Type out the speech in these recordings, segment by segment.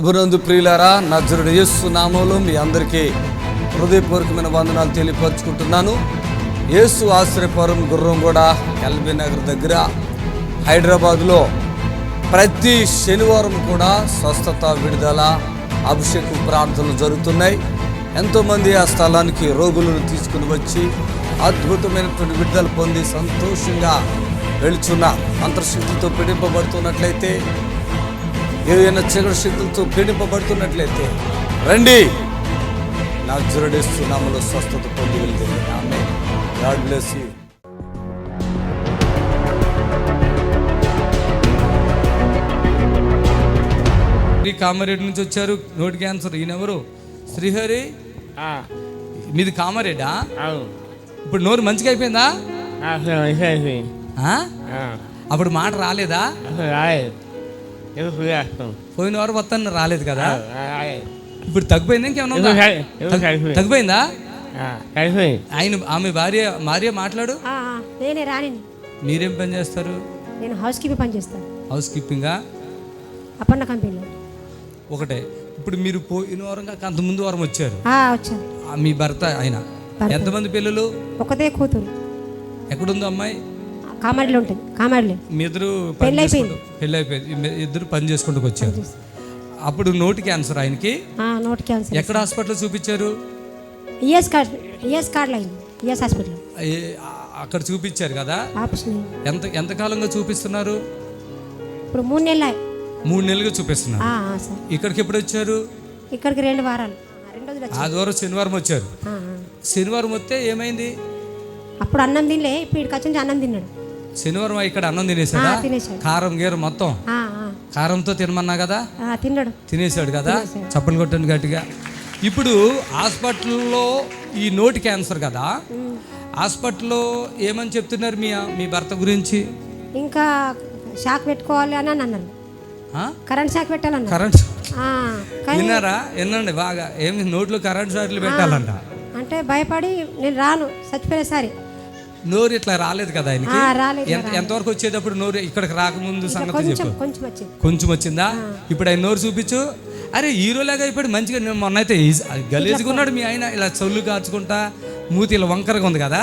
ప్రభునందు ప్రియులారా, నజరుడు యేసు నామములో మీ అందరికీ హృదయపూర్వకమైన వందనాలు తెలియపరుచుకుంటున్నాను. యేసు ఆశ్రయపురం గుర్రంగూడ ఎల్బీ నగర్ దగ్గర హైదరాబాద్లో ప్రతి శనివారం కూడా స్వస్థత, విడుదల, అభిషేకం ప్రార్థనలు జరుగుతున్నాయి. ఎంతోమంది ఆ స్థలానికి రోగులను తీసుకుని వచ్చి అద్భుతమైనటువంటి విడుదల పొంది సంతోషంగా వెళుచున్న అంతర్శక్తులతో పీడింపబడుతున్నట్లయితే, ఏదైనా చీకటి శక్తులతో పీడింపబడుతున్నట్లయితే రండి, నజరేయుడు యేసు నామములో స్వస్థత పొంది వెళ్తుంది. Amen. God bless you. Kamareddy నుంచి వచ్చారు, నోటి క్యాన్సర్. ఈయనెవరు? శ్రీహరి. మీది కామారెడ్డా? ఇప్పుడు నోరు మంచిగా అయిపోయిందా? అప్పుడు మాట రాలేదా? పోయిన వారు మొత్తం రాలేదు కదా. ఇప్పుడు తగ్గిపోయిందా? ఇంకేమన్నా తగ్గిపోయిందా? ఆయన ఆమె భార్య మాట్లాడు. నేనే రాని. మీరేం పని చేస్తారు? నేను హౌస్ కీపింగ్ పని చేస్తాను. హౌస్ కీపింగా? అపర్ణ కంపెనీలో. ఒకటే. ఇప్పుడు మీరు పోయిన వారం కాక అంత ముందు వారం వచ్చారు. వచ్చాను. మీ భర్త ఆయన ఎంతమంది పిల్లలు? ఒకతే కూతురు. ఎక్కడుందో అమ్మాయి? కామారెడ్డిలో ఉంటుంది. కామారెడ్డిలో. మీ ఇద్దరు పెళ్ళి అయిపోయింది. ఇద్దరు పని చేసుకుంటూ వచ్చారు. అప్పుడు నోటి క్యాన్సర్ ఆయనకి. నోటి క్యాన్సర్. ఎక్కడ హాస్పిటల్ చూపించారు? ES card line, ES hospital. అక్కడ చూపించారు కదా. ఎంత కాలంగా చూపిస్తున్నారు? ఇప్పుడు 3 నెలలు. 3 నెలలుగా చూపిస్తున్నారు. ఇక్కడికి ఎప్పుడు వచ్చారు? ఇక్కడికి 2 వారాలు. ఆదివారం శనివారం వచ్చారు. శనివారం వస్తే ఏమైంది? అప్పుడు అన్నం తినలే, ఇప్పుడు ఇక్కడికి వచ్చి అన్నం తిన్నాడు. శనివారం ఇక్కడ అన్నం తినేసాడా? కారం గీరం మొత్తం కారంతో తినమన్నా కదా, తినేసాడు కదా. చప్పలు కొట్టండి గట్టిగా. ఇప్పుడు హాస్పిటల్లో ఈ నోటి క్యాన్సర్ కదా, హాస్పిటల్లో ఏమని చెప్తున్నారు మీ భర్త గురించి? ఇంకా షాక్ పెట్టుకోవాలి అని అన్నారు. కరెంట్ షాక్ పెట్టాలన్న. కరెంట్ విన్నారా? వినండి బాగా. ఏమి నోట్లో కరెంట్ షాక్లు పెట్టాలంట అంటే భయపడి నేను రాను, చచ్చిపోయేసారి. నోరు ఇట్లా రాలేదు కదా ఆయనకి. ఎంతవరకు వచ్చేటప్పుడు నోరు ఇక్కడికి రాకముందు సంగతి చెప్పు. కొంచెం వచ్చిందా? ఇప్పుడు ఆయన నోరు చూపించు. అరే హీరోలాగా అయిపోయి మంచిగా. మొన్న అయితే గలీజ్గా ఉన్నాడు మీ ఆయన, ఇలా చొల్లు కాచుకుంటా, మూతి ఇలా వంకరగా ఉంది కదా.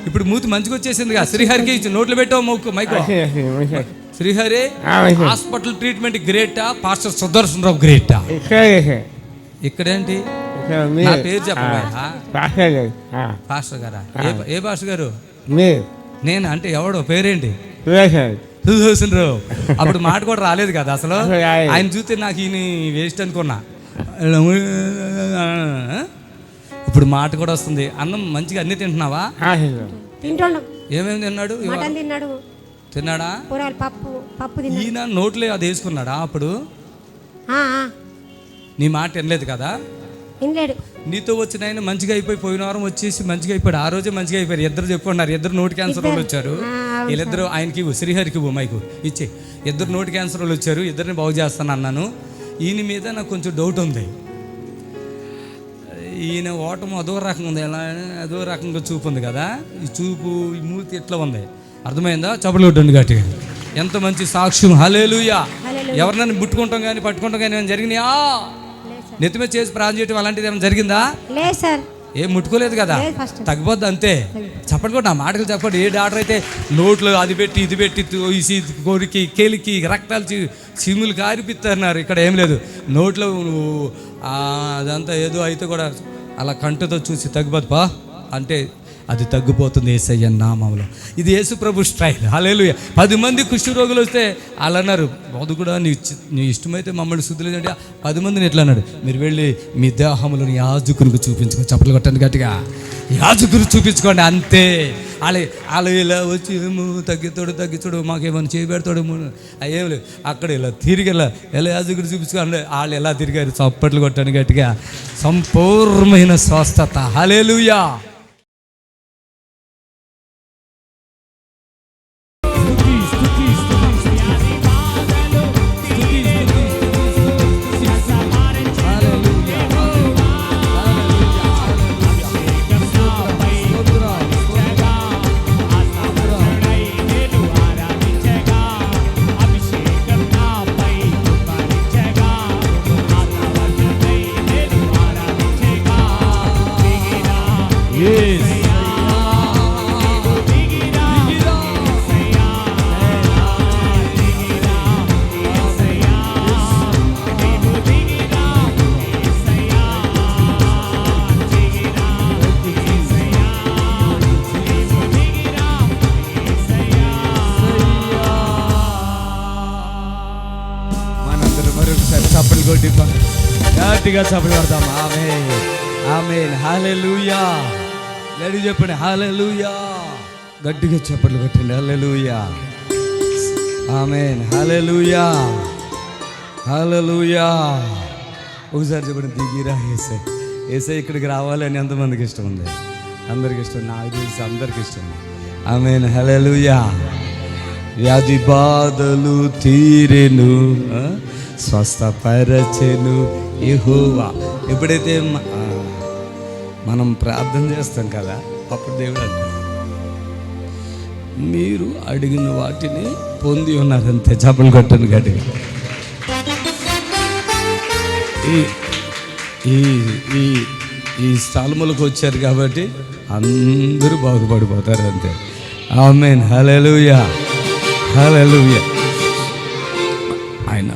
ఇప్పుడు మూతి మంచిగా వచ్చేసింది కదా. శ్రీహరికి నోట్లు పెట్టావు మైకో. శ్రీహరి హాస్పిటల్ ట్రీట్మెంట్ గ్రేటా, పాస్టర్ సుదర్శన్ రావు గ్రేటా? ఇక్కడేంటి నా పేరు చెప్పండి. పాస్టర్ గారా? ఏ పాస్టర్ గారు? నేను అంటే ఎవడో పేరేంటి? సుదర్శన్ రావు. అప్పుడు మాట కూడా రాలేదు కదా అసలు. ఆయన చూస్తే నాకు ఈయన వేస్ట్ అనుకున్నా. ఇప్పుడు మాట కూడా వస్తుంది. అన్నం మంచిగా అన్ని తింటున్నావా? ఏమేమి తిన్నాడు? తిన్నాడా? ఈయన నోట్లో అది వేసుకున్నాడా? అప్పుడు నీ మాట వినలేదు కదా. నీతో వచ్చిన ఆయన మంచిగా అయిపోయి పోయిన వారం వచ్చేసి మంచిగా అయిపోయాడు. ఆ రోజే మంచిగా అయిపోయారు. ఇద్దరు చెప్పుకున్నారు. ఇద్దరు నోటి క్యాన్సర్ వాళ్ళు వచ్చారు. వీళ్ళిద్దరు ఆయనకి శ్రీహరికి మైకు ఇచ్చి ఇద్దరు నోటి క్యాన్సర్ వాళ్ళు వచ్చారు. ఇద్దరిని బాగు చేస్తాను అన్నాను. ఈయన మీద నాకు కొంచెం డౌట్ ఉంది. ఈయన ఓటం అదో రకంగా ఉంది, ఎలా అదో రకంగా చూపు ఉంది కదా. ఈ చూపు, ఈ మూతి ఎట్లా ఉంది, అర్థమైందా? చప్పట్లు కొట్టండి గట్టిగా. ఎంత మంచి సాక్ష్యం. హల్లెలూయా. ఎవరినైనా ముట్టుకుంటాం కానీ పట్టుకుంటాం కానీ ఏమైనా జరిగినాయా? నెత్తి మీద చేసి ప్రార్థన చేయడం అలాంటిది ఏమైనా జరిగిందా? లేదు సార్. ఏం ముట్టుకోలేదు కదా. తగ్గిపోద్ది అంతే. చెప్పండి కూడా నా మాటలు చెప్పండి. ఏ డాక్టర్ అయితే నోట్లో అది పెట్టి ఇది పెట్టి కోరికి కేలికి రక్తాలు చీములు కారిపిస్తున్నారు. ఇక్కడ ఏం లేదు. నోట్లో అదంతా ఏదో అయితే కూడా అలా కంటితో చూసి తగ్గిపోద్దు అంటే అది తగ్గిపోతుంది యేసయ్య నామములో. ఇది యేసు ప్రభు స్టైల్. హల్లెలూయా. 10 మంది కుష్ఠ రోగులు వస్తే అలా అన్నారు, బాదు కూడా నీ ఇష్టమైతే మమ్మల్ని శుద్ధులు అంటే 10 మందిని ఎట్లా అన్నాడు? మీరు వెళ్ళి మీ దేహములను యాజకునికి చూపించుకో. చప్పట్లు కొట్టండి గట్టిగా. యాజకునికి చూపించుకోండి అంతే. వాళ్ళు ఇలా వచ్చి ఏమో తగ్గితోడు మాకేమన్నా చేయబెడతాడు ఏం లేదు. అక్కడ ఇలా తిరిగి ఎలా యాజకుడు చూపించుకోండి. వాళ్ళు ఎలా తిరిగారు? చప్పట్లు కొట్టండి గట్టిగా. సంపూర్ణమైన స్వస్థత. హల్లెలూయా. మరొకసారి చప్పట్లు కొట్టి గట్టిగా చప్పట్లు కొడతాం. ఆమేన్, ఆమేన్, హల్లెలూయా. లేడీ చెప్పండి హల్లెలూయా. గట్టిగా చప్పట్లు కొట్టండి. హల్లెలూయా, ఆమేన్, హల్లెలూయా, హల్లెలూయా. ఒకసారి చెప్పండి దిగిరా ఏసై. ఏసై ఇక్కడికి రావాలని ఎంతమందికి ఇష్టం ఉంది? అందరికి ఇష్టం, నాకు తెలిసి అందరికి ఇష్టం. ఆమేన్, హల్లెలూయా. వ్యాధి బాధలు తీరెను, స్వస్థపరచెను యెహోవా. ఎప్పుడైతే మనం ప్రార్థన చేస్తాం కదా, అప్పుడు దేవుడు అంటాడు మీరు అడిగిన వాటిని పొంది ఉన్నారంతే. చప్పలు కొట్టను గట్టిగా. ఈ స్థలములకు వచ్చారు కాబట్టి అందరూ బాగుపడిపోతారు అంతే. ఆమేన్, హల్లెలూయా, హల్లెలూయా. ఆయన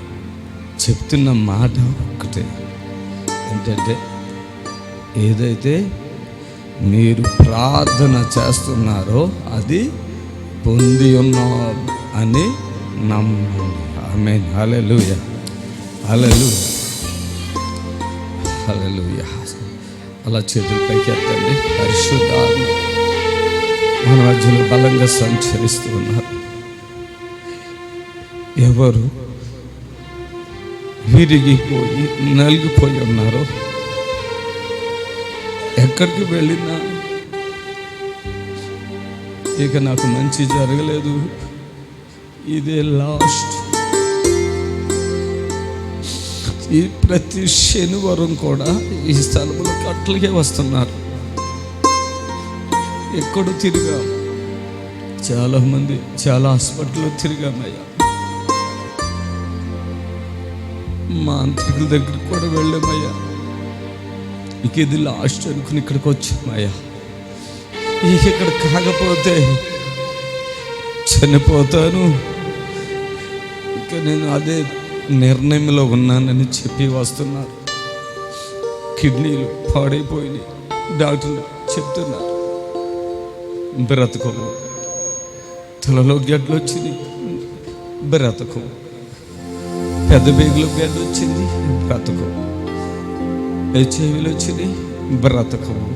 చెప్తున్న మాట ఒక్కటే ఏంటంటే, ఏదైతే మీరు ప్రార్థన చేస్తున్నారో అది పొంది ఉన్నారు అని నమ్మండి. ఆమేన్, హల్లెలూయా, హల్లెలూయా, హల్లెలూయా. అలా చేతులు పైకి ఎత్తండి. పరిశుద్ధాత్మ మన మధ్యలో బలంగా సంచరిస్తూ ఉన్నారు. ఎవరు విరిగిపోయి నలిగిపోయి ఉన్నారో, ఎక్కడికి వెళ్ళినా ఇక నాకు మంచి జరగలేదు, ఇదే లాస్ట్. ఈ ప్రతి శనివారం కూడా ఈ స్థలంలోకి అట్లాగే వస్తున్నారు. ఎక్కడో తిరిగా, చాలామంది చాలా హాస్పిటల్లో తిరిగామయ్యా, మాంత్రికుల దగ్గరికి కూడా వెళ్ళామయ్యా, ఇక ఇది లాస్ట్ అనుకుని ఇక్కడికి వచ్చామయ్యా. ఇక ఇక్కడ కాకపోతే చనిపోతాను, ఇక నేను అదే నిర్ణయంలో ఉన్నానని చెప్పి వస్తున్నారు. కిడ్నీలు పాడైపోయినాయి, డాక్టర్లు చెప్తున్నారు బ్రతకము. తలలో గడ్డలు వచ్చింది, బ్రతకము. పెద్ద బేగులో గడ్డ వచ్చింది, బ్రతకము. హెచ్ఐవిలు వచ్చింది, బ్రతకము.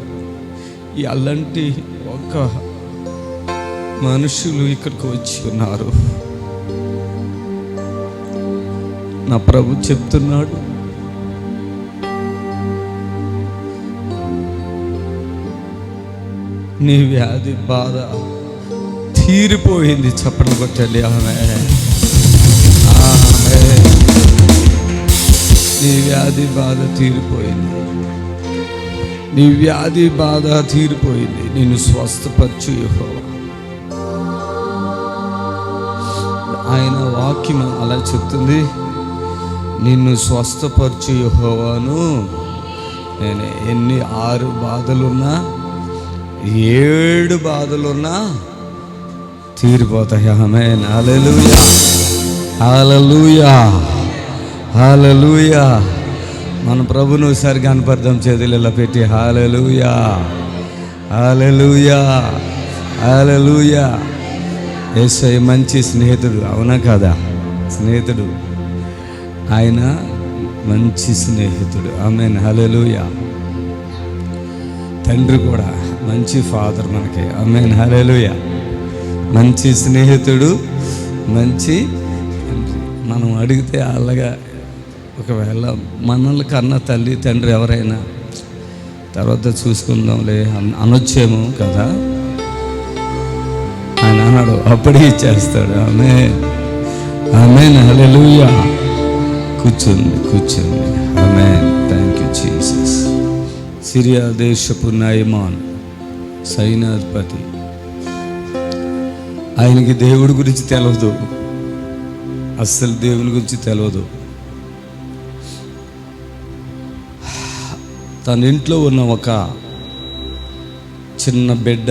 అలాంటి ఒక మనుషులు ఇక్కడికి వచ్చి ఉన్నారు. నా ప్రభు చెప్తున్నాడు, నీ వ్యాధి బాధ తీరిపోయింది. చప్పట్లు కొట్టండి. ఆమేన్, ఆమేన్. నీ వ్యాధి బాధ తీరిపోయింది, నీ వ్యాధి బాధ తీరిపోయింది. నిన్ను స్వస్థపరచు యెహోవా. ఆయన వాక్యం అలా చెప్తుంది, నిన్ను స్వస్థపరచు యెహోవాను. నేను ఎన్ని 6 బాధలున్నా 7 బాధలున్నా తీరిపోతాయి. ఆమేన్, హల్లెలూయా, హల్లెలూయా, హల్లెలూయా. మన ప్రభును ఒకసారి కనపడదాం, చేతులు ఇలా పెట్టి హల్లెలూయా, హల్లెలూయా, హల్లెలూయా. యేసయ్య మంచి స్నేహితుడు, అవునా కదా? స్నేహితుడు, ఆయన మంచి స్నేహితుడు. ఆమేన్, హల్లెలూయా. తండ్రి కూడా మంచి ఫాదర్ మనకి. ఆమేన్, హల్లెలూయా. మంచి స్నేహితుడు, మంచి తండ్రి. మనం అడిగితే అలాగా, ఒకవేళ మనల్ని కన్న తల్లి తండ్రి ఎవరైనా తర్వాత చూసుకుందాంలే అనొచ్చేమో కదా, ఆయన అన్నాడు, అప్పుడే ఇచ్చేస్తాడు. ఆమేన్, ఆమేన్, హల్లెలూయా. కూర్చోండి, కూర్చోండి. ఆమేన్, థ్యాంక్ యూ జీసస్. సిరియా దేశపు నయమాన్ సైన్యాధిపతి, ఆయనకి దేవుడి గురించి తెలియదు, అస్సలు దేవుని గురించి తెలియదు. తన ఇంట్లో ఉన్న ఒక చిన్న బిడ్డ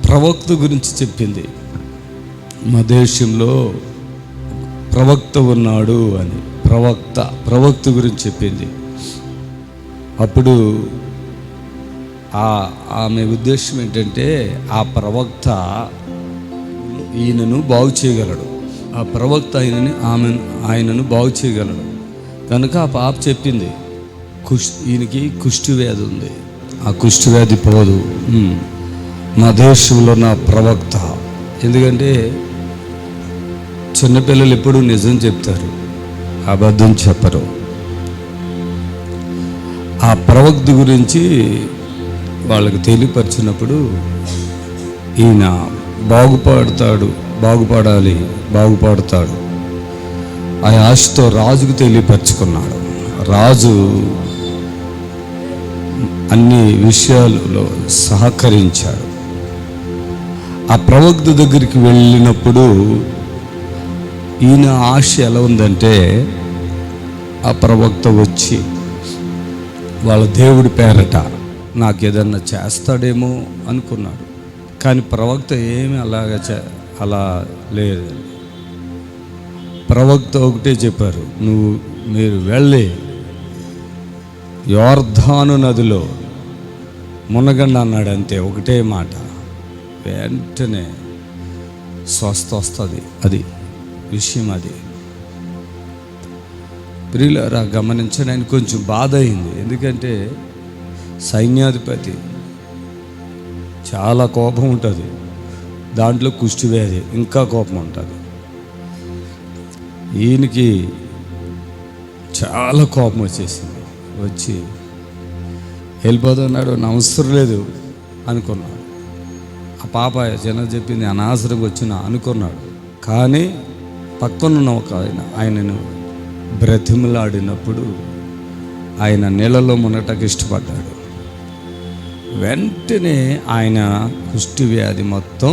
ప్రవక్త గురించి చెప్పింది, మా దేశంలో ప్రవక్త ఉన్నాడు అని. ప్రవక్త గురించి చెప్పింది. అప్పుడు ఆమె ఉద్దేశం ఏంటంటే, ఆ ప్రవక్త ఈయనను బాగు చేయగలడు, ఆ ప్రవక్త ఆయనను బాగు చేయగలడు. కనుక ఆ పాప చెప్పింది, ఈయనకి కుష్ఠవ్యాధి ఉంది, ఆ కుష్ఠవ్యాధి పోదు, నా దేశంలో నా ప్రవక్త. ఎందుకంటే చిన్నపిల్లలు ఎప్పుడూ నిజం చెప్తారు, అబద్ధం చెప్పరు. ఆ ప్రవక్త గురించి వాళ్ళకి తెలియపరిచినప్పుడు ఈయన బాగుపడతాడు ఆ ఆశతో రాజుకు తెలియపరుచుకున్నాడు. రాజు అన్ని విషయాలలో సహకరించాడు. ఆ ప్రవక్త దగ్గరికి వెళ్ళినప్పుడు ఈయన ఆశ ఎలా ఉందంటే, ఆ ప్రవక్త వచ్చి వాళ్ళ దేవుడి పేరట నాకు ఏదన్నా చేస్తాడేమో అనుకున్నాడు. కానీ ప్రవక్త ఏమి అలా లేదు. ప్రవక్త ఒకటే చెప్పారు, మీరు వెళ్ళి యోర్దాను నదిలో మునగండి అన్నాడు. అంతే, ఒకటే మాట. వెంటనే స్వస్థ వస్తుంది. అది విషయం. అది ప్రియులారా గమనించండి. ఆయన కొంచెం బాధ అయింది. ఎందుకంటే సైన్యాధిపతి, చాలా కోపం ఉంటుంది. దాంట్లో కుష్ఠవ్యాధి, ఇంకా కోపం ఉంటుంది. ఈయనకి చాలా కోపం వచ్చి వెళ్ళిపోతున్నాడు. అవసరం లేదు అనుకున్నాడు. ఆ పాప జనం చెప్పింది అనవసరంగా వచ్చిన అనుకున్నాడు. కానీ పక్కనున్న ఒక ఆయనను బ్రతిమలాడినప్పుడు ఆయన నీళ్ళలో మునగటానికి ఇష్టపడ్డాడు. వెంటనే ఆయన కుష్ఠవ్యాధి మొత్తం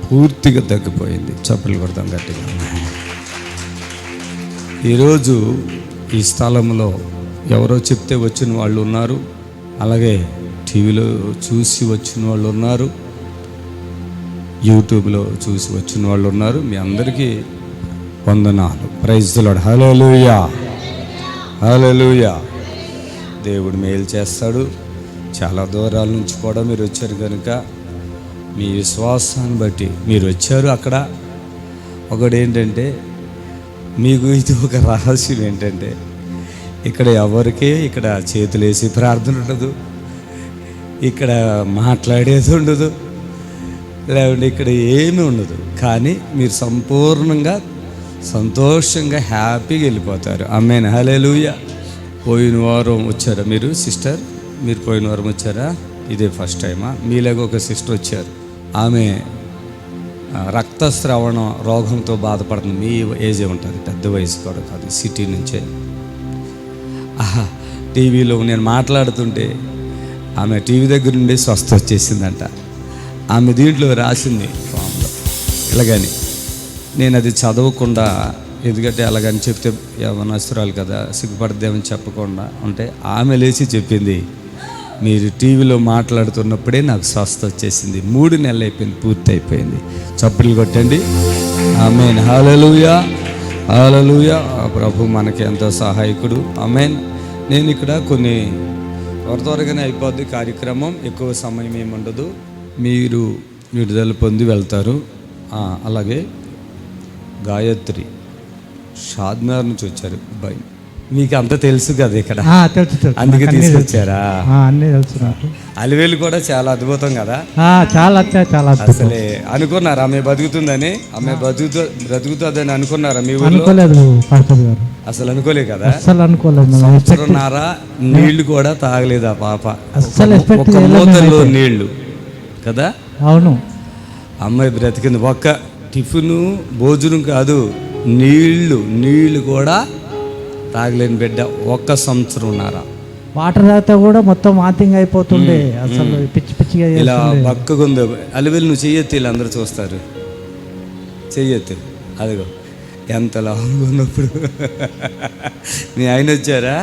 పూర్తిగా తగ్గిపోయింది. చప్పట్లు కొడతాం గట్టిగా. ఈరోజు ఈ స్థలంలో ఎవరో చెప్తే వచ్చిన వాళ్ళు ఉన్నారు, అలాగే టీవీలో చూసి వచ్చిన వాళ్ళు ఉన్నారు, యూట్యూబ్లో చూసి వచ్చిన వాళ్ళు ఉన్నారు. మీ అందరికీ వందనాలు. Praise the Lord. Hallelujah, hallelujah. దేవుడు మేలు చేస్తాడు. చాలా దూరాల నుంచి కూడా మీరు వచ్చారు కనుక మీ విశ్వాసాన్ని బట్టి మీరు వచ్చారు. అక్కడ ఒకటి ఏంటంటే, మీకు ఇది ఒక రహస్యం ఏంటంటే, ఇక్కడ ఎవరికీ ఇక్కడ చేతులేసి ప్రార్థన ఉండదు, ఇక్కడ మాట్లాడేది ఉండదు, లేదంటే ఇక్కడ ఏమీ ఉండదు. కానీ మీరు సంపూర్ణంగా సంతోషంగా హ్యాపీగా వెళ్ళిపోతారు. ఆమేన్, హల్లెలూయా. పోయిన వారం వచ్చారా మీరు సిస్టర్? మీరు పోయిన వారం వచ్చారా? ఇదే ఫస్ట్ టైమా? మీలాగా ఒక సిస్టర్ వచ్చారు. ఆమె రక్తస్రావణ రోగంతో బాధపడుతుంది. మీ ఏజే ఉంటుంది, పెద్ద వయసు కూడా కాదు, సిటీ నుంచే. టీవీలో నేను మాట్లాడుతుంటే ఆమె టీవీ దగ్గర నుండి స్వస్థ వచ్చేసిందంట. ఆమె దీంట్లో రాసింది ఫామ్లో ఇలాగని. నేను అది చదవకుండా, ఎందుకంటే అలాగని చెప్తే యవనస్తురాలు కదా, సిగ్గుపడదేమని చెప్పకుండా ఉంటే ఆమె లేచి చెప్పింది, మీరు టీవీలో మాట్లాడుతున్నప్పుడే నాకు స్వస్థ వచ్చేసింది. 3 నెలలు అయిపోయింది, పూర్తి అయిపోయింది. చప్పట్లు కొట్టండి. ఆమేన్, హల్లెలూయా, హల్లెలూయా. ప్రభు మనకి ఎంతో సహాయకుడు. ఆమేన్. నేను ఇక్కడ కొన్ని త్వరగానే అయిపోద్ది కార్యక్రమం, ఎక్కువ సమయం ఏమి ఉండదు. మీరు విడుదల పొంది వెళ్తారు. అలాగే గాయత్రి షాద్నగర్ నుంచి వచ్చారు. మీకు అంతా తెలుసు కదా ఇక్కడ, తెలుసు. అందుకే తీసుకొచ్చారా? అన్నీ తెలుసు నాకు. అలివేలు కూడా చాలా అద్భుతం కదా. చాలా అసలే అనుకున్నారా ఆమె బతుకుతుందని? ఆమె బ్రతుకుతుందని అనుకున్నారా మీ ఊళ్ళో? అనుకోలేదు పాస్టర్ గారు, అసలు అనుకోలేదు కదా. అసలు అనుకోలేదు. సంవత్సరంన్నర నీళ్లు కూడా తాగలేదు ఆ పాప. అసలు ఒక మూతల్లో నీళ్లు కదా. అవును, అమ్మాయి బ్రతికింది. ఒక్క టిఫిను భోజనం కాదు, నీళ్లు కూడా తాగలేని బిడ్డ. 1 సంవత్సరంన్నర వాటర్ తాగితే కూడా మొత్తం వాంతింగ్ అయిపోతుండే. అసలు పిచ్చిగా ఇలా బక్కగుంది. అలివేలు నువ్వు చెయ్యొత్తి, వీళ్ళందరూ చూస్తారు. చెయ్యొత్తి, అదిగో ఎంత లాంగ్ ఉన్నప్పుడు. మీ ఆయన వచ్చారా?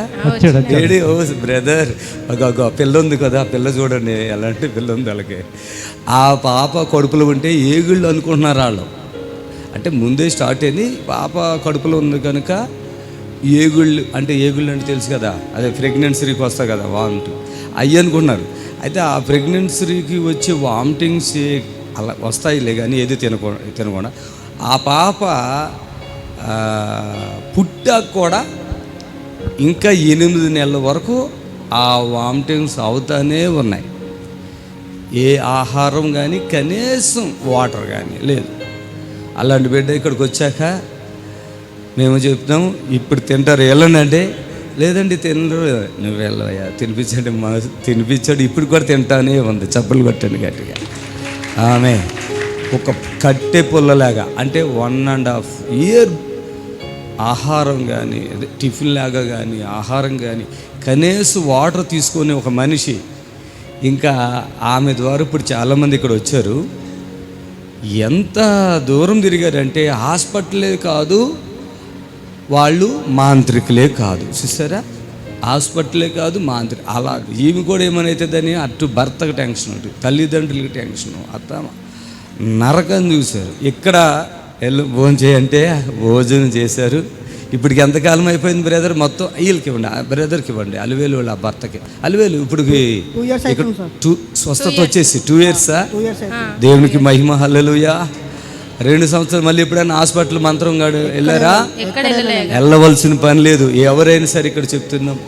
ఏడి? ఓ బ్రదర్, ఒక పిల్ల ఉంది కదా, ఆ పిల్ల చూడండి ఎలాంటి పిల్ల ఉంది వాళ్ళకి. ఆ పాప కడుపులో ఉంటే ఏగుళ్ళు అనుకుంటున్నారు వాళ్ళు. అంటే ముందే స్టార్ట్ అయింది, పాప కడుపులో ఉంది కనుక ఏగుళ్ళు అంటే తెలుసు కదా, అదే ప్రెగ్నెన్సీకి వస్తాయి కదా వామిట్, అయ్యి అనుకుంటున్నారు. అయితే ఆ ప్రెగ్నెన్సీకి వచ్చే వామిటింగ్స్ అలా వస్తాయిలే కానీ ఏది తినకుండా ఆ పాప పుట్టాక కూడా ఇంకా 8 నెలల వరకు ఆ వామిటింగ్స్ అవుతానే ఉన్నాయి. ఏ ఆహారం కానీ కనీసం వాటర్ కానీ లేదు. అలాంటి బిడ్డ ఇక్కడికి వచ్చాక మేము చెప్తాం, ఇప్పుడు తింటారు వెళ్ళనంటే, లేదండి తినరు. నువ్వు వెళ్ళవయ్యా, తినిపించండి. తినిపించాడు, ఇప్పుడు కూడా తింటానే ఉంది. చప్పలు కొట్టండి గట్టిగా. ఆమె ఒక కట్టె పుల్లలాగా, అంటే 1.5 ఇయర్ ఆహారం కానీ, టిఫిన్ లాగా కానీ ఆహారం కానీ కనీసం వాటర్ తీసుకొని ఒక మనిషి. ఇంకా ఆమె ద్వారా ఇప్పుడు చాలామంది ఇక్కడ వచ్చారు. ఎంత దూరం తిరిగారంటే హాస్పిటలే కాదు, వాళ్ళు మాంత్రికులే కాదు. చూసారా, హాస్పిటలే కాదు మాంత్రిక. అలా ఈమె కూడా ఏమనవుతుందని అటు భర్తకు టెన్షన్ ఉంటుంది, తల్లిదండ్రులకి టెన్షను, అత్త నరకం చూశారు. ఇక్కడ భోజనం చేయంటే భోజనం చేశారు. ఇప్పటికి ఎంతకాలం అయిపోయింది బ్రదర్? మొత్తం వీళ్ళకి ఇవ్వండి, బ్రదర్కి ఇవ్వండి, అలివేలు వాళ్ళ భర్తకి. అలివేలు ఇప్పటికి స్వస్థత వచ్చేసి 2 ఇయర్సా? దేవునికి మహిమ, హల్లెలూయా. 2 సంవత్సరాలు. మళ్ళీ ఎప్పుడైనా హాస్పిటల్ మంత్రం గాడు వెళ్ళారా? వెళ్ళవలసిన పని లేదు. ఎవరైనా సరే ఇక్కడ చెప్తున్నాం,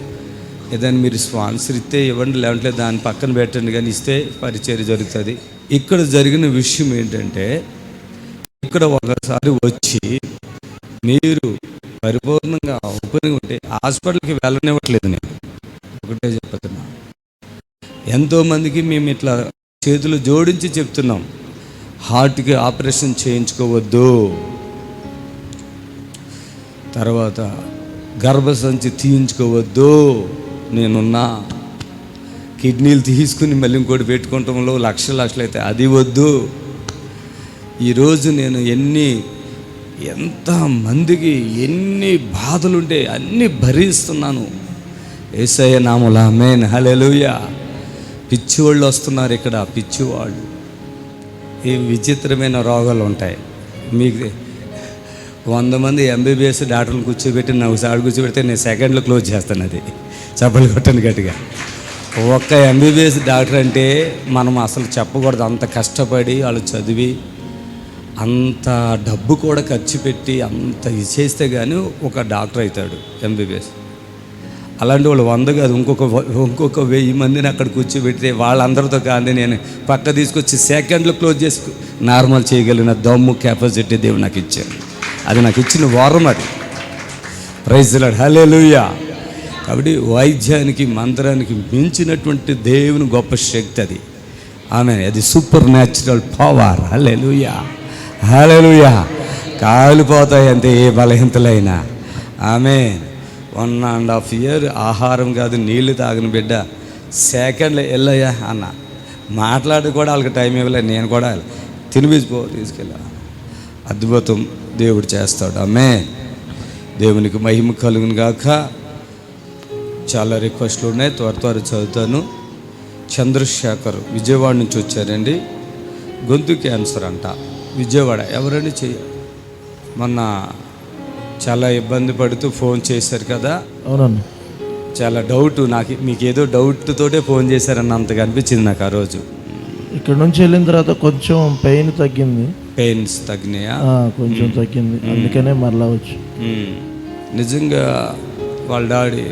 ఏదైనా మీరు స్పాన్సర్ ఇస్తే ఇవ్వండి, లేదంటే దాన్ని పక్కన పెట్టండి, కానీ ఇస్తే పరిచర్య జరుగుతుంది. ఇక్కడ జరిగిన విషయం ఏంటంటే, ఇక్కడ ఒకసారి వచ్చి మీరు పరిపూర్ణంగా ఓపెన్గా ఉంటే హాస్పిటల్కి వెళ్ళనివ్వట్లేదు. నేను ఒకటే చెప్తున్నా, ఎంతోమందికి మేము ఇట్లా చేతులు జోడించి చెప్తున్నాం, హార్ట్కి ఆపరేషన్ చేయించుకోవద్దు, తర్వాత గర్భసంచి తీయించుకోవద్దు, నేనున్నా, కిడ్నీలు తీసుకుని మళ్ళీ ఇంకోటి పెట్టుకోవటంలో లక్షలు అయితే అది వద్దు. ఈరోజు నేను ఎంతమందికి ఎన్ని బాధలుంటే అన్నీ భరిస్తున్నాను. యేసయ్య నామములో ఆమేన్, హల్లెలూయా. పిచ్చివాళ్ళు వస్తున్నారు ఇక్కడ, పిచ్చివాళ్ళు. ఈ విచిత్రమైన రోగాలు ఉంటాయి. మీకు 100 మంది MBBS డాక్టర్లు కూర్చోబెట్టి నాకు సాడు కూర్చోబెడితే నేను సెకండ్లో క్లోజ్ చేస్తాను. అది చప్పలు కొట్టను గట్టిగా. ఒక్క MBBS డాక్టర్ అంటే మనం అసలు చెప్పకూడదు. అంత కష్టపడి వాళ్ళు చదివి అంత డబ్బు కూడా ఖర్చు పెట్టి అంత ఇది చేస్తే కానీ ఒక డాక్టర్ అవుతాడు MBBS. అలాంటి వాళ్ళు 100 కాదు, ఇంకొక 1000 మందిని అక్కడ కూర్చోబెడితే వాళ్ళందరితో కానీ నేను పక్క తీసుకొచ్చి సెకండ్లో క్లోజ్ చేసి నార్మల్ చేయగలిగిన దమ్ము కెపాసిటీ దేవుడు నాకు ఇచ్చాడు. అది నాకు ఇచ్చిన వరం. అది ప్రైజ్ లార్డ్, హల్లెలూయా. కాబట్టి వైద్యానికి మంత్రానికి మించినటువంటి దేవుని గొప్ప శక్తి అది. ఆమేన్. అది సూపర్ న్యాచురల్ పవర్. హల్లెలూయా, హల్లెలూయా. కాలిపోతాయి అంతే ఏ బలహీనతలైనా. ఆమేన్. 1.5 ఇయర్ ఆహారం కాదు, నీళ్లు తాగిన బిడ్డ సెకండ్లో వెళ్ళయ్యా అన్న మాట్లాడి కూడా వాళ్ళకి టైం ఇవ్వలేదు. నేను కూడా తినిపించిపో తీసుకెళ్ళా. అద్భుతం దేవుడు చేస్తాడు. ఆమేన్. దేవునికి మహిమ కలుగును గాక. చాలా రిక్వెస్ట్లు ఉన్నాయి, త్వర చదువుతాను. చంద్రశేఖర్ విజయవాడ నుంచి వచ్చారండి. గొంతు క్యాన్సర్ అంట, విజయవాడ. ఎవరండి మొన్న చాలా ఇబ్బంది పడుతూ ఫోన్ చేశారు కదా? అవునండి. చాలా డౌట్, నాకు మీకు ఏదో డౌట్ తోటే ఫోన్ చేశారన్న అంతగా అనిపించింది నాకు ఆ రోజు. ఇక్కడ నుంచి వెళ్ళిన తర్వాత కొంచెం పెయిన్ తగ్గింది. పెయిన్స్ తగ్గినాయా? కొంచెం తగ్గింది, అందుకనే మరలా వచ్చి. నిజంగా వాళ్ళ డాడీ,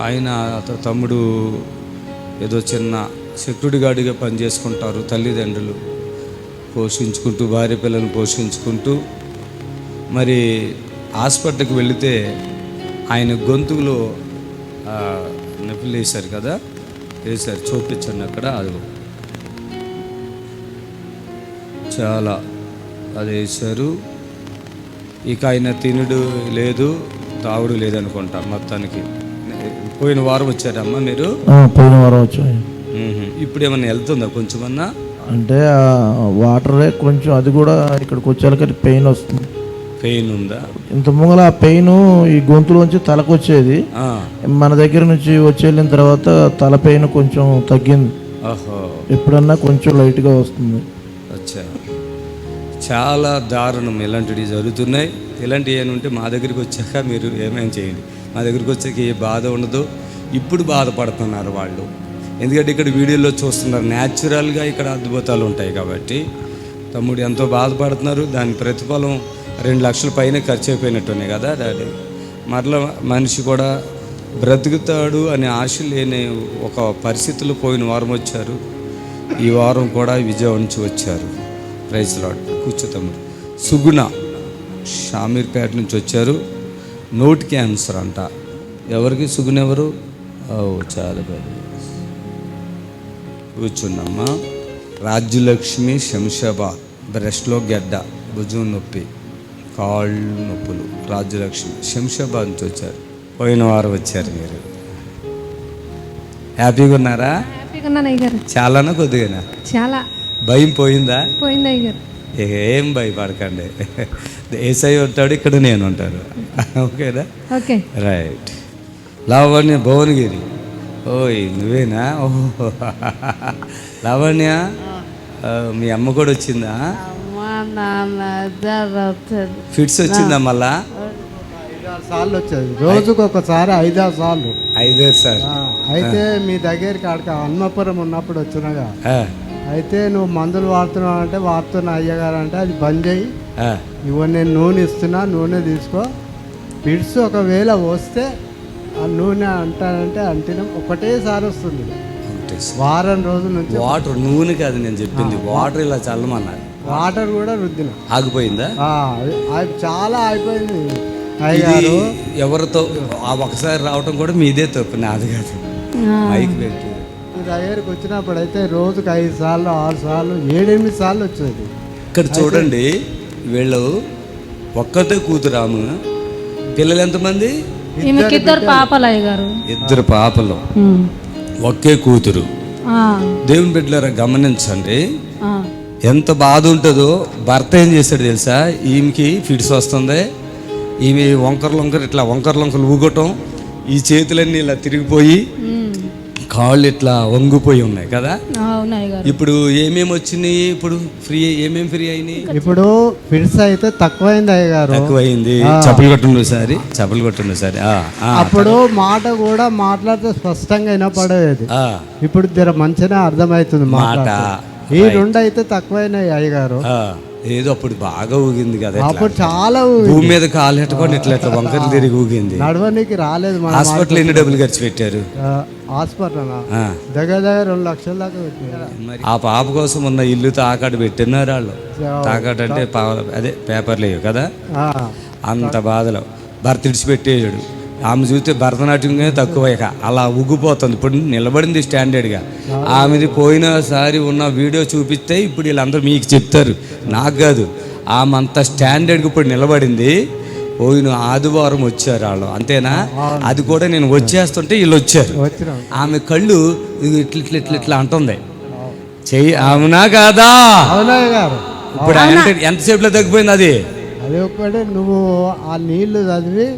ఆయన తమ్ముడు ఏదో చిన్న సెక్యూరిటీ గార్డుగా పనిచేసుకుంటారు. తల్లిదండ్రులు పోషించుకుంటూ, భార్య పిల్లలను పోషించుకుంటూ, మరి హాస్పిటల్కి వెళితే ఆయన గొంతులో నొప్పులు వేశారు కదా, వేశారు, చూపించండి అక్కడ. అది చాలా అది వేశారు. ఇక ఆయన తినుడు లేదు, తాగుడు లేదనుకుంటా మొత్తానికి. పోయిన వారం వచ్చారమ్మా మీరు? పోయిన వారం వచ్చాయి. ఇప్పుడు ఏమన్నా వెళ్తుందా కొంచెమన్నా? అంటే వాటరే కొంచెం, అది కూడా ఇక్కడికి వచ్చేసరికి పెయిన్ వస్తుంది. పెయిన్ ఉందా? ఇంత ముంగల ఆ పెయిన్ ఈ గొంతులోంచి తలకు వచ్చేది. మన దగ్గర నుంచి వచ్చి వెళ్ళిన తర్వాత తల పెయిన్ కొంచెం తగ్గింది. ఎప్పుడన్నా కొంచెం లైట్గా వస్తుంది. అచ్చా, చాలా దారుణం. ఇలాంటివి జరుగుతున్నాయి. ఇలాంటివి ఏమంటే మా దగ్గరికి వచ్చాక మీరు ఏమేమి చేయండి. మా దగ్గరికి వచ్చాక ఏ బాధ ఉండదు. ఇప్పుడు బాధపడుతున్నారు వాళ్ళు, ఎందుకంటే ఇక్కడ వీడియోలో చూస్తున్నారు. న్యాచురల్గా ఇక్కడ అద్భుతాలు ఉంటాయి కాబట్టి తమ్ముడు ఎంతో బాధపడుతున్నారు. దాని ప్రతిఫలం 2 లక్షల పైన ఖర్చు అయిపోయినట్టున్నాయి కదా డాడీ. మరలా మనిషి కూడా బ్రతుకుతాడు అనే ఆశ లేని ఒక పరిస్థితుల్లో పోయిన వారం వచ్చారు. ఈ వారం కూడా విజయవాడ నుంచి వచ్చారు. Praise lord. కూర్చో తమ్ముడు. సుగుణ షామీర్పేట నుంచి వచ్చారు. నోటి క్యాన్సర్ అంట. ఎవరికి? సుగుణ ఎవరు? చాలా బాగా కూర్చున్నమ్మా. రాజ్యలక్ష్మి శంషాబాద్, బ్రెస్ట్లో గెడ్డ, భుజం నొప్పి, కాళ్ళు నొప్పులు. రాజ్యలక్ష్మి శంషాబాద్ నుంచి వచ్చారు. పోయిన వారం వచ్చారు మీరు. హ్యాపీగా ఉన్నారా? హ్యాపీగా ఉన్నాను అయ్యగారు. చాలానా కొద్దిగానా? చాలా. భయం పోయిందా? పోయింది అయ్యగారు. ఏం భయపడకండి. ఏసై ఉంటాడు, ఇక్కడ నేను ఉంటాను. ఓకేనా? ఓకే. రైట్. లావణ్య భువనగిరి. ఓయ్ నువ్వేనా? ఓహో లావణ్య, మీ అమ్మ కూడా వచ్చిందా? ఫిట్స్ వచ్చిందా మళ్ళా? 5-6 సార్లు వచ్చేది. రోజుకు ఒకసారి 5-6 సార్లు. 5 సార్లు. అయితే మీ దగ్గరికి ఆడక హన్మపురం ఉన్నప్పుడు వచ్చినగా, అయితే నువ్వు మందులు వాడుతున్నావు అంటే వాడుతున్నా అయ్యగారు అంటే అది బంద్ చేయి, ఇవ్వ నేను నూనె ఇస్తున్నా, నూనె తీసుకో. పిడ్స్ ఒకవేళ వస్తే ఆ నూనె అంటానంటే అంటినం ఒకటేసారి వస్తుంది. వారం రోజుల నుంచి వాటర్, నూనె కాదు నేను చెప్పింది, వాటర్ ఇలా చల్లమన్నారు. వాటర్ కూడా రుద్దిన. ఆగిపోయిందా? చాలా అయిపోయింది అయ్యగారు. ఎవరితో ఒకసారి రావటం కూడా మీదే తప్పు, నాది కాదు. మైక్ పెట్టి మీ దగ్గరికి వచ్చినప్పుడు అయితే రోజుకి 5 సార్లు 6 సార్లు 7-8 సార్లు వచ్చేది. ఇక్కడ చూడండి, వీళ్ళు ఒక్కతే కూతురాము. పిల్లలు ఎంతమంది? 2 పాపలు అయ్యగారు. 2 పాపలు, ఒకే కూతురు. దేవుని బిడ్డలారా గమనించండి, ఎంత బాధ ఉంటుందో. భర్త ఏం చేశాడు తెలుసా? ఈమెకి ఫిట్స్ వస్తుంది, ఈమె వంకరలు ఊగటం, ఈ చేతులన్నీ ఇలా తిరిగిపోయి కాళ్ళు ఇట్లా వంగిపోయి ఉన్నాయి కదా. ఇప్పుడు ఏమేమి వచ్చినాయి? ఇప్పుడు ఫ్రీ ఏమేమి ఫ్రీ అయినాయి? ఇప్పుడు ఫిట్స్ అయితే తక్కువైంది అయ్యగారు. తక్కువైంది. చెప్పలు కొట్టుండు సరే. అప్పుడు మాట కూడా మాట్లాడితే స్పష్టంగా వినపడేది. ఇప్పుడు జర మంచిగా అర్థమవుతుంది మాట. ఈ 2 అయితే తక్కువైనాయి అయ్యగారు. ఏదో అప్పుడు బాగా ఊగింది కదా, అప్పుడు చాలా భూమి మీద కాలు ఎట్టుకొని ఇట్లా వంకరలు తిరిగి ఊగింది. నడవనికి రాలేదు. హాస్పిటల్ ఎన్ని డబ్బులు ఖర్చు పెట్టారు? హాస్పిటల్ దగ్గర 2 లక్షల దాకా పెట్టారు. ఆ పాప కోసం ఉన్న ఇల్లు తాకట్టు పెట్టినారు వాళ్ళు. తాకట్టు అంటే అదే పేపర్లు లేవు కదా. అంత బాధలో భర్త ఇడిచిపెట్టేసాడు. ఆమె చూస్తే భరతనాట్యంగా తక్కువ, అలా ఉగ్గిపోతుంది. ఇప్పుడు నిలబడింది స్టాండర్డ్గా. ఆమెది పోయినసారి ఉన్న వీడియో చూపిస్తే ఇప్పుడు వీళ్ళందరూ మీకు చెప్తారు, నాకు కాదు. ఆమె అంత స్టాండర్డ్గా ఇప్పుడు నిలబడింది. పోయిన ఆదివారం వచ్చారు వాళ్ళు, అంతేనా? అది కూడా నేను వచ్చేస్తుంటే వీళ్ళు వచ్చారు. ఆమె కళ్ళు ఇట్లా అంటుంది, చెయ్యి. అవునా కాదా? ఇప్పుడు ఎంతసేపులో తగ్గిపోయింది అది? అది ఒకటి నువ్వు ఆ నీళ్లు చదివి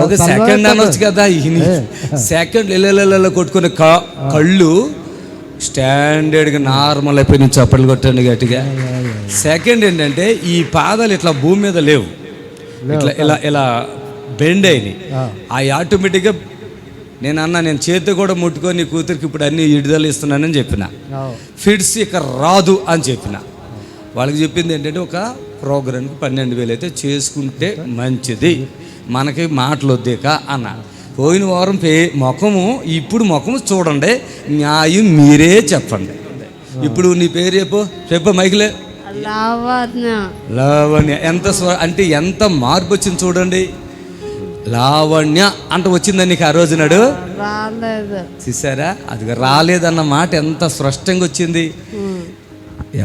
ఒక సెకండ్ అనొచ్చు కదా. సెకండ్ ఇళ్ళ కొట్టుకునే కళ్ళు స్టాండర్డ్గా నార్మల్ అయిపోయి చప్పట్లు కొట్టండి గట్టిగా. సెకండ్ ఏంటంటే ఈ పాదాలు ఇట్లా భూమి మీద లేవు, ఇలా బెండ్ అయినాయి. అవి ఆటోమేటిక్గా నేను చేతి కూడా ముట్టుకొని కూతురికి ఇప్పుడు అన్ని విడుదల ఇస్తున్నానని చెప్పిన. ఫిట్స్ ఇక రాదు అని చెప్పిన. వాళ్ళకి చెప్పింది ఏంటంటే ఒక ప్రోగ్రామ్కి 12,000 అయితే చేసుకుంటే మంచిది, మనకి మాటలు వద్దేక అన్న. పోయిన వారం ఇప్పుడు ముఖము చూడండి, న్యాయం మీరే చెప్పండి. ఇప్పుడు నీ పేరు చెప్పు మైకిలే. లావణ్య. ఎంత మార్పు వచ్చింది చూడండి. లావణ్య అంట వచ్చిందని నీకు ఆ రోజు నాడు చూసారా? అది రాలేదన్న మాట ఎంత స్పష్టంగా వచ్చింది.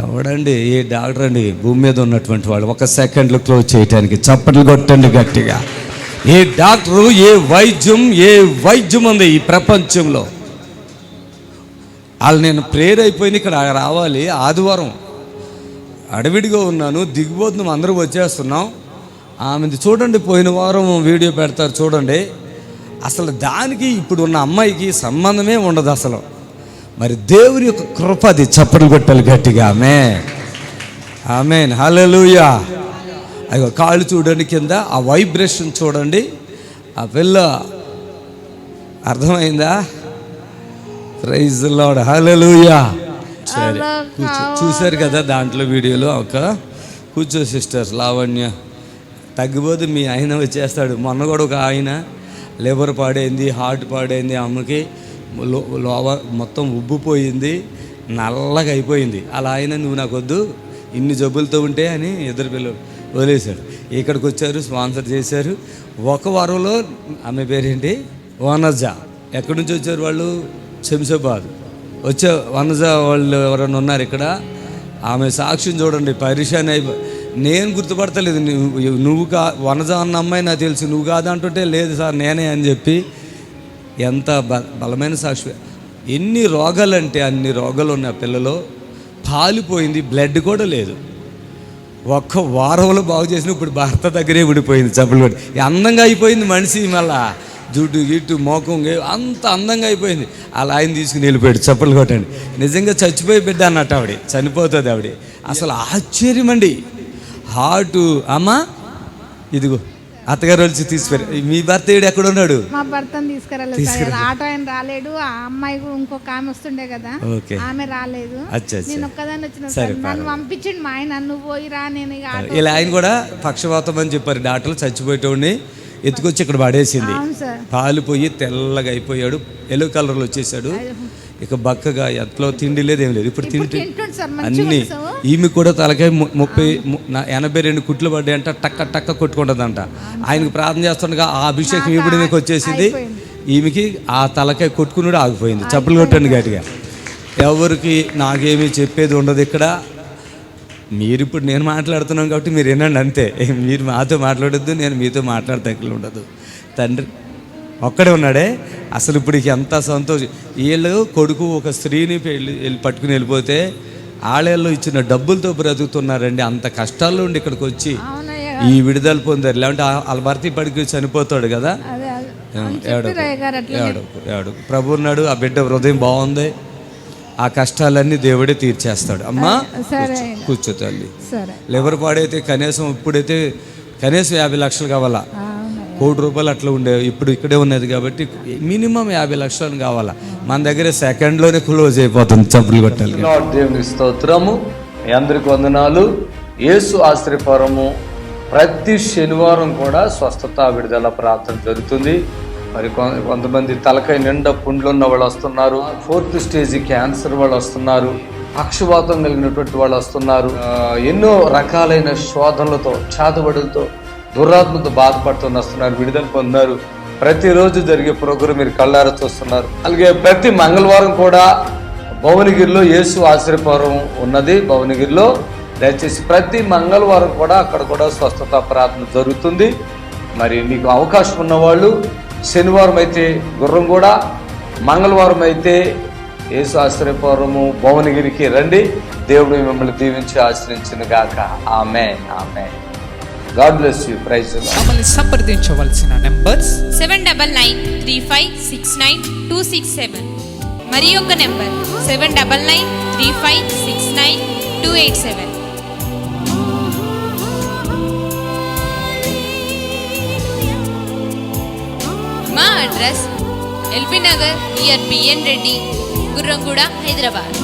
ఎవడండి? ఏ డాక్టర్ అండి భూమి మీద ఉన్నటువంటి వాళ్ళు 1 సెకండ్లో క్లోజ్ చేయడానికి చప్పట్లు కొట్టండి గట్టిగా. ఏ డాక్టరు, ఏ వైద్యం ఉంది ఈ ప్రపంచంలో? వాళ్ళు నేను ప్రేయర్ అయిపోయింది, ఇక్కడ రావాలి. ఆదివారం అడవిడిగా ఉన్నాను, దిగిపోతున్నాం, అందరూ వచ్చేస్తున్నాం. ఆమెది చూడండి, పోయిన వారం వీడియో పెడతారు చూడండి. అసలు దానికి ఇప్పుడు ఉన్న అమ్మాయికి సంబంధమే ఉండదు అసలు. మరి దేవుని యొక్క కృప అది. చప్పట్లు కొట్టాలి గట్టిగా. ఆమేన్. హల్లెలూయా. అయ్యో కాళ్ళు చూడండి, కింద ఆ వైబ్రేషన్ చూడండి. ఆ పిల్ల అర్థమైందా? Praise the Lord. హల్లెలూయా. సరే కూర్చో. చూశారు కదా దాంట్లో వీడియోలో ఒక కూర్చో సిస్టర్స్. లావణ్య తగ్గిపోతే మీ ఆయన వచ్చేస్తాడు. మొన్న కూడా ఒక ఆయన లివర్ పాడైంది, హార్ట్ పాడైంది, అమ్మకి లోవ మొత్తం ఉబ్బిపోయింది, నల్లగా అయిపోయింది. అలా ఆయన నువ్వు నాకు వద్దు, ఇన్ని జబ్బులతో ఉంటే అని ఇద్దరు పిల్లలు వదిలేశాడు. ఇక్కడికి వచ్చారు, స్పాన్సర్ చేశారు. ఒక వారంలో ఆమె పేరేంటి, వనజ. ఎక్కడి నుంచి వచ్చారు వాళ్ళు? శంషాబాద్ వచ్చే వనజ వాళ్ళు ఎవరైనా ఉన్నారు ఇక్కడ? ఆమె సాక్ష్యం చూడండి, పరిశాన్ నేను గుర్తుపడతలేదు. నువ్వు వనజ అన్న అమ్మాయి నాకు తెలుసు, నువ్వు కాదంటుంటే లేదు సార్ నేనే అని చెప్పి ఎంత బలమైన సాక్షి. ఎన్ని రోగాలంటే అన్ని రోగాలు ఉన్న పిల్లలో పాలిపోయింది, బ్లడ్ కూడా లేదు. ఒక్క వారంలో బాగు చేసిన ఇప్పుడు భర్త దగ్గరే విడిపోయింది, చప్పులు కొట్టి. అందంగా అయిపోయింది మనిషి, మళ్ళా జుట్టు గిట్టు మోకం అంత అందంగా అయిపోయింది. అలా ఆయన తీసుకుని వెళ్ళిపోయాడు, చప్పులు కొట్టండి. నిజంగా చచ్చిపోయి బిడ్డ అన్నట్టు ఆవిడ, చనిపోతుంది ఆవిడ. అసలు ఆశ్చర్యం అండి. హార్టు అమ్మా ఇదిగో అత్తగారు వచ్చి తీసుకురా. మీ భర్త ఏడు ఎక్కడ ఉన్నాడు? మా భర్తను తీసుకురాలేదు సార్. ఆటో ఆయన రాలేడు. ఆ అమ్మాయి ఇంకొక ఆమె వస్తుండే కదా, ఆమె రాలేదు. నేను ఒక్కదాన్ని వచ్చిన సార్. నన్ను పంపించండి మా ఆయన, నువ్వు పోయిరా. నేను ఇలా ఆయన కూడా పక్షవాతం అని చెప్పారు డాక్టర్లు. చచ్చిపోయేటోడిని ఎత్తుకొచ్చి ఇక్కడ పడేసింది. పాలిపోయి తెల్లగా అయిపోయాడు, ఎల్లో కలర్లో వచ్చేసాడు. ఇక బక్కగా ఎట్లో తిండి లేదు, ఏం లేదు. ఇప్పుడు తింటే అన్నీ. ఈమె కూడా తలకాయ 82 కుట్లు పడ్డాయంట, టక్క టక్క కొట్టుకుంటుందంట. ఆయనకు ప్రార్థన చేస్తుండగా ఆ అభిషేకం ఇప్పుడు మీకు వచ్చేసింది. ఈమెకి ఆ తలకాయ కొట్టుకుని ఆగిపోయింది. చప్పులు కొట్టండి గట్టిగా. ఎవరికి నాకేమీ చెప్పేది ఉండదు ఇక్కడ. మీరు ఇప్పుడు నేను మాట్లాడుతున్నాను కాబట్టి మీరు వినండి అంతే. మీరు మాతో మాట్లాడొద్దు, నేను మీతో మాట్లాడతాకి ఉండదు. తండ్రి ఒక్కడే ఉన్నాడే. అసలు ఇప్పుడు ఎంత సంతోషం. వీళ్ళు కొడుకు ఒక స్త్రీని పట్టుకుని వెళ్ళిపోతే ఆళ్ళల్లో ఇచ్చిన డబ్బులతో బ్రతుకుతున్నారండి. అంత కష్టాల్లో ఉండి ఇక్కడికి వచ్చి ఈ విడుదల పొందారు. లేదంటే వాళ్ళ భర్త పడికి చనిపోతాడు కదా. ఏడు ప్రభు ఉన్నాడు, ఆ బిడ్డ హృదయం బాగుంది, ఆ కష్టాలన్నీ దేవుడే తీర్చేస్తాడు. అమ్మా కూర్చో తల్లి. లివర్ పాడైతే కనీసం ఇప్పుడైతే కనీసం 50 లక్షలు కావాలా, 1 కోటి రూపాయలు అట్లా ఉండేవి. ఇప్పుడు ఇక్కడే ఉన్నది కాబట్టి మినిమం 50 లక్షలు కావాలా. మన దగ్గర సెకండ్లోనే క్లోజ్ అయిపోతుంది. చప్పులు కొట్టాలి. దేవునికి స్తోత్రము. మీ అందరికి వందనాలు. యేసు ఆశ్రయపురము ప్రతి శనివారం కూడా స్వస్థత విడుదల ప్రార్థన జరుగుతుంది. మరి కొంతమంది తలకాయ నిండా పుండ్లు ఉన్న వాళ్ళు వస్తున్నారు, 4th స్టేజ్ క్యాన్సర్ వాళ్ళు వస్తున్నారు, పక్షవాతం కలిగినటువంటి వాళ్ళు వస్తున్నారు, ఎన్నో రకాలైన శోధనలతో, చాతబడులతో, దురాత్మతో బాధపడుతూ వస్తున్నారు, విడుదల పొందారు. ప్రతిరోజు జరిగే ప్రోగ్రాం మీరు కళ్ళారా చూస్తున్నారు. అలాగే ప్రతి మంగళవారం కూడా భువనగిరిలో యేసు ఆశ్రయపురం ఉన్నది. భువనగిరిలో దయచేసి ప్రతి మంగళవారం కూడా అక్కడ కూడా స్వస్థత ప్రార్థన జరుగుతుంది. మరి మీకు అవకాశం ఉన్నవాళ్ళు శనివారం అయితే గుర్రంగూడ, మంగళవారం అయితే యేసు ఆశ్రయపురము భువనగిరికి రండి. దేవుడు మిమ్మల్ని దీవించి ఆశ్రయించును గాక. Amen, amen. God bless you. Praise the Lord. మమ్మల్ని సంప్రదించవలసిన నంబర్స్ 7993569267 మరి ఒక నెంబర్ 7993569287. మా అడ్రస్ ఎల్బీ నగర్ నియర్ బిఎన్ రెడ్డి, గుర్రంగూడ, హైదరాబాద్.